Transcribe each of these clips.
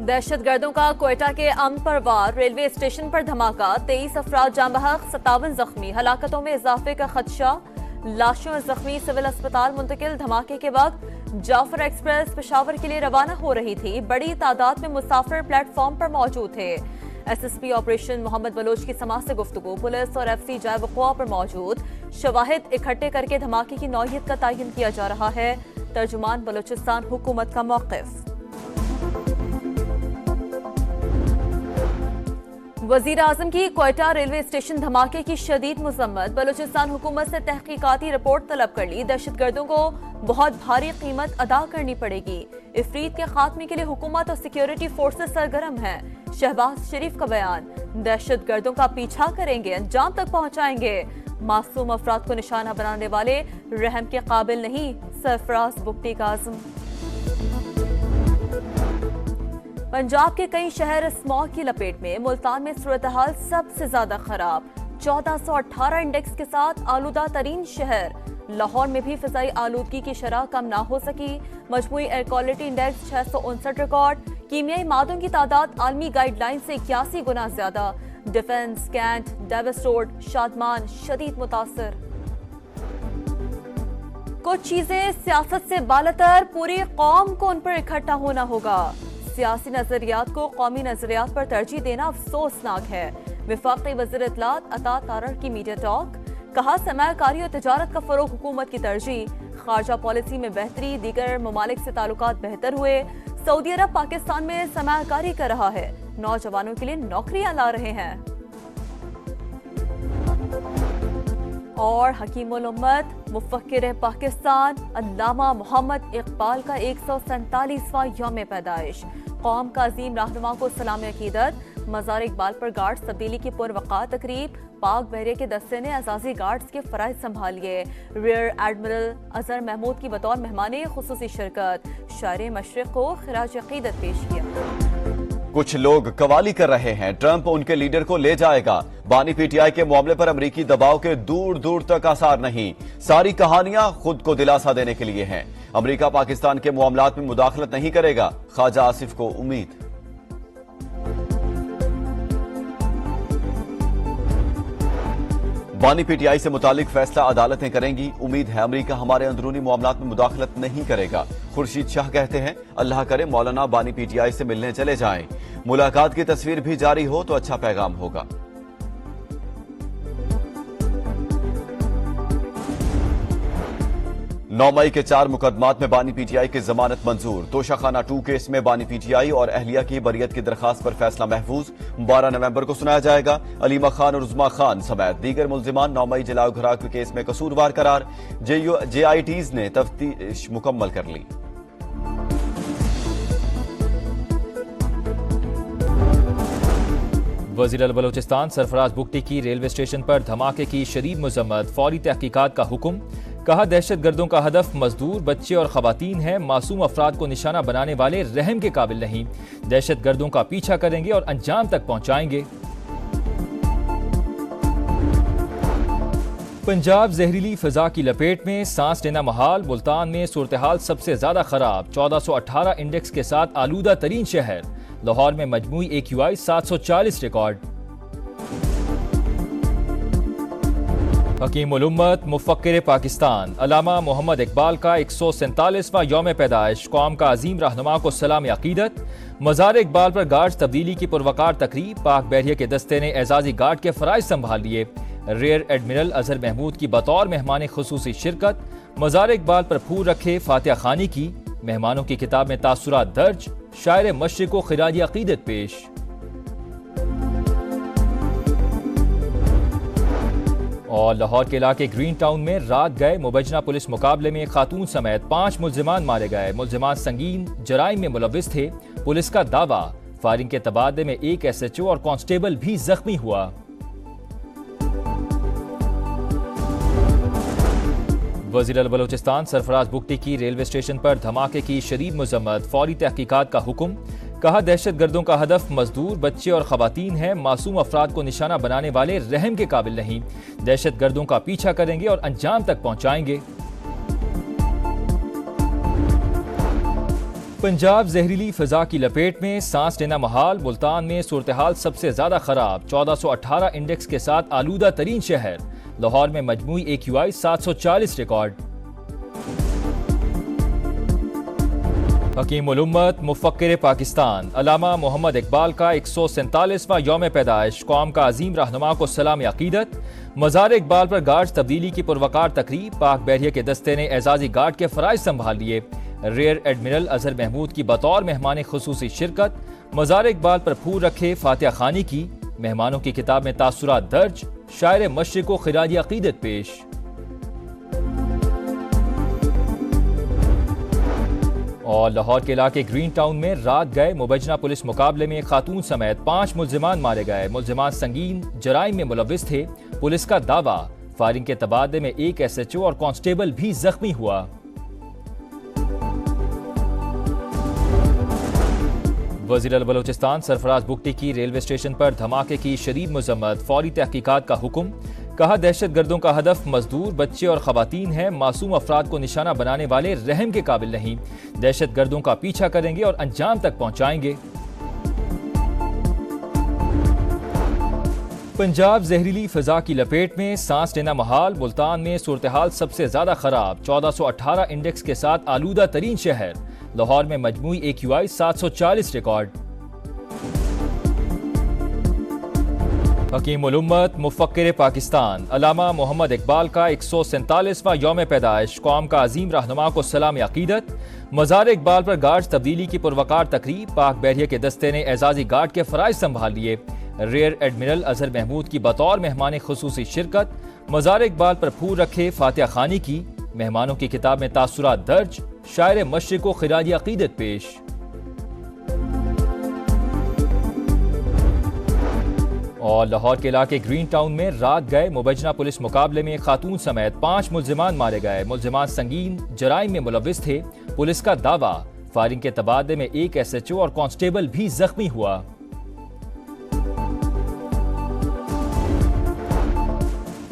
दहशतगर्दों का क्वेटा के अमन परवार रेलवे स्टेशन पर धमाका, 23 अफराद जाँ बहक, 57 जख्मी, हलाकतों में इजाफे का खदशा, लाशों और जख्मी सिविल अस्पताल मुंतकिल। धमाके के वक्त जाफर एक्सप्रेस पेशावर के लिए रवाना हो रही थी। बड़ी तादाद में मुसाफिर प्लेटफॉर्म पर मौजूद थे। एसएसपी ऑपरेशन मोहम्मद बलोच की समाअत से गुफ्तगू, पुलिस और एफसी जाए वक़ुआ पर मौजूद शवाहिद इकट्ठे करके धमाके की नौइयत का तयन किया जा रहा है। तर्जुमान बलोचिस्तान हुकूमत का मौक़िफ़। वज़ीर आज़म की क्वेटा रेलवे स्टेशन धमाके की शदीद मज़म्मत, बलूचिस्तान हुकूमत से तहकीकाती रिपोर्ट तलब कर ली। दहशतगर्दों को बहुत भारी कीमत अदा करनी पड़ेगी। इफरीत के खात्मे के लिए हुकूमत और सिक्योरिटी फोर्सेस सरगर्म हैं। शहबाज शरीफ का बयान, दहशतगर्दों का पीछा करेंगे, अंजाम तक पहुंचाएंगे। मासूम अफराद को निशाना बनाने वाले रहम के काबिल नहीं, सरफराज बुगटी का आज़म। पंजाब के कई शहर स्मॉग की लपेट में, मुल्तान में सूरत हाल सबसे ज्यादा खराब, 1418 इंडेक्स के साथ आलूदा तरीन शहर। लाहौर में भी फिजाई आलूदगी की शरह कम ना हो सकी, मजमूई एयर क्वालिटी इंडेक्स 659 रिकॉर्ड। कीमियाई मादों की तादाद आलमी गाइडलाइन से 81 गुना ज्यादा। डिफेंस, कैंट, डेविस्टोर्ड, शादमान शदीद मुतासर। कुछ चीजें सियासत से बालतर, पूरी कौम को उन पर इकट्ठा होना होगा। सियासी नजरियात को कौमी नजरियात पर तरजीह देना अफसोसनाक है। वफाकी वज़ीर इत्तलात अता तारड़ की मीडिया टॉक, कहा सरमायाकारी और तजारत का फरोग हुकूमत की तरजीह। खारजा पॉलिसी में बेहतरी, दीगर ममालिक से ताल्लुकात बेहतर हुए। सऊदी अरब पाकिस्तान में सरमायाकारी कर रहा है, नौजवानों के लिए नौकरियां ला रहे हैं। और हकीमुल उम्मत मुफक्किर पाकिस्तान अल्लामा मोहम्मद इकबाल का 147वां यौम पैदाइश। कौम का अजीम रहनुमा को सलाम अकीदत। मज़ार इकबाल पर गार्ड्स तब्दीली की पुरवक़ार तकरीब। पाक बहरिया के दस्ते ने एजाजी गार्ड्स के फ़राइज़ संभालिए। रियर एडमिरल अजहर महमूद की बतौर मेहमान खुसूसी शिरकत। शायर मशरिक़ को खिराज अकीदत पेश किया। कुछ लोग कवाली कर रहे हैं, ट्रंप उनके लीडर को ले जाएगा। बानी पीटीआई के मामले पर अमरीकी दबाव के दूर दूर तक आसार नहीं। सारी कहानियां खुद को दिलासा देने के लिए हैं। अमरीका पाकिस्तान के मामलात में मुदाखलत नहीं करेगा, ख्वाजा आसिफ को उम्मीद। बानी पीटीआई से मुतालिक फैसला अदालतें करेंगी। उम्मीद है अमरीका हमारे अंदरूनी मामलात में मुदाखलत नहीं करेगा। खुर्शीद शाह कहते हैं, अल्लाह करे मौलाना बानी पीटीआई से मिलने चले जाएं। मुलाकात की तस्वीर भी जारी हो तो अच्छा पैगाम होगा। 9 मई के 4 मुकदमात में बानी पीटीआई की जमानत मंजूर। तोशाखाना 2 केस में बानी पीटीआई और अहलिया की बरियत की दरखास्त पर फैसला महफूज। 12 नवंबर को सुनाया जाएगा। अलीमा खान और उज़मा खान समेत दीगर मुल्जिमान 9 मई जलाओ घराव के केस में कसूरवार करार। JITs ने तफ्तीश मुकम्मल कर ली। वज़ीर बलोचिस्तान सरफराज बुगटी की रेलवे स्टेशन पर धमाके की शदीद मज़म्मत, फौरी तहकीकात का हुक्म। कहा दहशतगर्दों का हदफ मजदूर, बच्चे और खवातीन हैं। मासूम अफराद को निशाना बनाने वाले रहम के काबिल नहीं। दहशतगर्दों का पीछा करेंगे और अंजाम तक पहुंचाएंगे। पंजाब जहरीली फिजा की लपेट में, सांस लेना महाल। मुल्तान में सूरत हाल सबसे ज्यादा खराब, 1418 इंडेक्स के साथ आलूदा तरीन शहर। लाहौर में मजमूई AQI 740 रिकॉर्ड। हकीमुल उम्मत मुफक्किर पाकिस्तान अल्लामा मोहम्मद इकबाल का 147वां यौम पैदाइश। कौम का अजीम रहनुमा को सलाम अकीदत। मज़ार इकबाल पर गार्ड्स तब्दीली की पुरवकार तकरीब। पाक बहरिया के दस्ते ने एजाजी गार्ड के फ़राइज़ संभाल लिए। रियर एडमिरल अजहर महमूद की बतौर मेहमान खुसूसी शिरकत। मज़ार इकबाल पर फूल रखे फातिहा खानी की। मेहमानों की किताब में तासुरात दर्ज। शायर मशरिक़ को खिराज अकीदत पेश। और लाहौर के इलाके ग्रीन टाउन में रात गए मुबजना पुलिस मुकाबले में खातून समेत 5 मुल्जिमान मारे गए। मुल्जिमान संगीन जराइम में मुलव्विस थे। पुलिस का दावा, फायरिंग के तबादले में एक SHO और कांस्टेबल भी जख्मी हुआ। वज़ीर बलोचिस्तान सरफराज बुगटी की रेलवे स्टेशन पर धमाके की शदीद मज़म्मत, फौरी तहकीकात का हुक्म। कहा दहशतगर्दों का हदफ मजदूर, बच्चे और खवातीन हैं। मासूम अफराद को निशाना बनाने वाले रहम के काबिल नहीं। दहशतगर्दों का पीछा करेंगे और अंजाम तक पहुंचाएंगे। पंजाब जहरीली फिजा की लपेट में, सांस लेना महाल। मुल्तान में सूरत हाल सबसे ज्यादा खराब, 1418 इंडेक्स के साथ आलूदा तरीन शहर। लाहौर में मजमूई AQI 740 रिकॉर्ड। हकीम उल उम्मत मुफक्किर पाकिस्तान अल्लामा मोहम्मद इकबाल का 147वां यौम पैदाइश, कौम का अजीम रहनुमा को सलाम अकीदत। मज़ार इकबाल पर गार्ड तब्दीली की पुरवकार तकरीब, पाक बहरिया के दस्ते ने एजाजी गार्ड के फराइज संभाल लिए। रेयर एडमिरल अजहर महमूद की बतौर मेहमान खुसूसी शिरकत। मज़ार इकबाल पर फूल रखे फातिहा खानी की, मेहमानों की किताब में तासुरात दर्ज। शायर मशरिक को खिराजी अकीदत पेश। और लाहौर के इलाके ग्रीन टाउन में रात गए मुबैजना पुलिस मुकाबले में खातून समेत 5 मुल्जिमान मारे गए। मुल्जिमान संगीन जराइम में मुलविस थे, पुलिस का दावा। फायरिंग के तबादले में एक SHO और कांस्टेबल भी जख्मी हुआ। वज़ीर बलोचिस्तान सरफराज बुगटी की रेलवे स्टेशन पर धमाके की शदीद मजम्मत, फौरी तहकीकात का हुक्म। कहा दहशतगर्दों का हदफ मजदूर, बच्चे और खवातीन हैं। मासूम अफराद को निशाना बनाने वाले रहम के काबिल नहीं। दहशतगर्दों का पीछा करेंगे और अंजाम तक पहुंचाएंगे। पंजाब जहरीली फिजा की लपेट में, सांस लेना महाल। मुल्तान में सूरत हाल सबसे ज्यादा खराब, 1418 इंडेक्स के साथ आलूदा तरीन शहर। लाहौर में मजमूई AQI 740 रिकॉर्ड। हकीम उल उम्मत मुफक्किर पाकिस्तान अल्लामा मोहम्मद इकबाल का 147वां यौम पैदाइश, कौम का अजीम रहनुमा को सलाम अकीदत। मज़ार इकबाल पर गार्ड तब्दीली की पुरवकार तकरीब, पाक बहरिया के दस्ते ने एजाजी गार्ड के फराइज संभाल लिए। रेयर एडमिरल अजहर महमूद की बतौर मेहमान खुसूसी शिरकत। मज़ार इकबाल पर फूल रखे फातिहा खानी की, मेहमानों की किताब में तासुरात दर्ज। शायर मशरिक को खिराजी अकीदत पेश। और लाहौर के इलाके ग्रीन टाउन में रात गए मुबैजना पुलिस मुकाबले में खातून समेत 5 मुल्जिमान मारे गए। मुल्जिमान संगीन जराइम में मुलविस थे, पुलिस का दावा। फायरिंग के तबादले में एक SHO और कांस्टेबल भी जख्मी हुआ।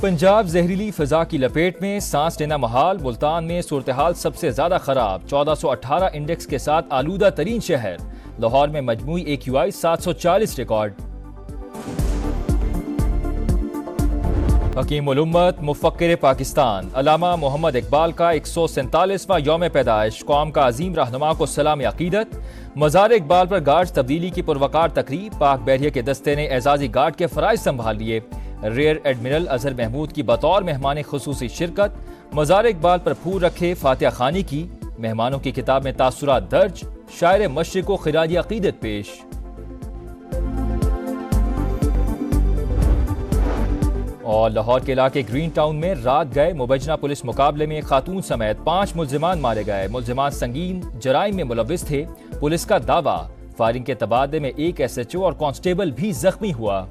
पंजाब जहरीली फिजा की लपेट में, सांस लेना महाल। मुल्तान में सूरत हाल सबसे ज्यादा खराब, 1418 इंडेक्स के साथ आलूदा तरीन शहर। लाहौर में मजमूई AQI 740 रिकॉर्ड। हकीम उल उम्मत मुफक्किर पाकिस्तान अल्लामा मोहम्मद इकबाल का 147वां यौम पैदाइश, कौम का अजीम रहनुमा को सलाम अकीदत। मज़ार इकबाल पर गार्ड तब्दीली की पुरवकार तकरीब, पाक बहरिया के दस्ते ने एजाजी गार्ड के फराइज संभाल लिए। रेयर एडमिरल अजहर महमूद की बतौर मेहमान खुसूसी शिरकत। मज़ार इकबाल पर फूल रखे फातिहा खानी की, मेहमानों की किताब में तासुरात दर्ज। शायर मशरिक को खिराजी अकीदत पेश। और लाहौर के इलाके ग्रीन टाउन में रात गए मुबैजना पुलिस मुकाबले में खातून समेत 5 मुल्जिमान मारे गए। मुल्जिमान संगीन जराइम में मुलविस थे, पुलिस का दावा। फायरिंग के तबादले में एक SHO और कांस्टेबल भी जख्मी हुआ।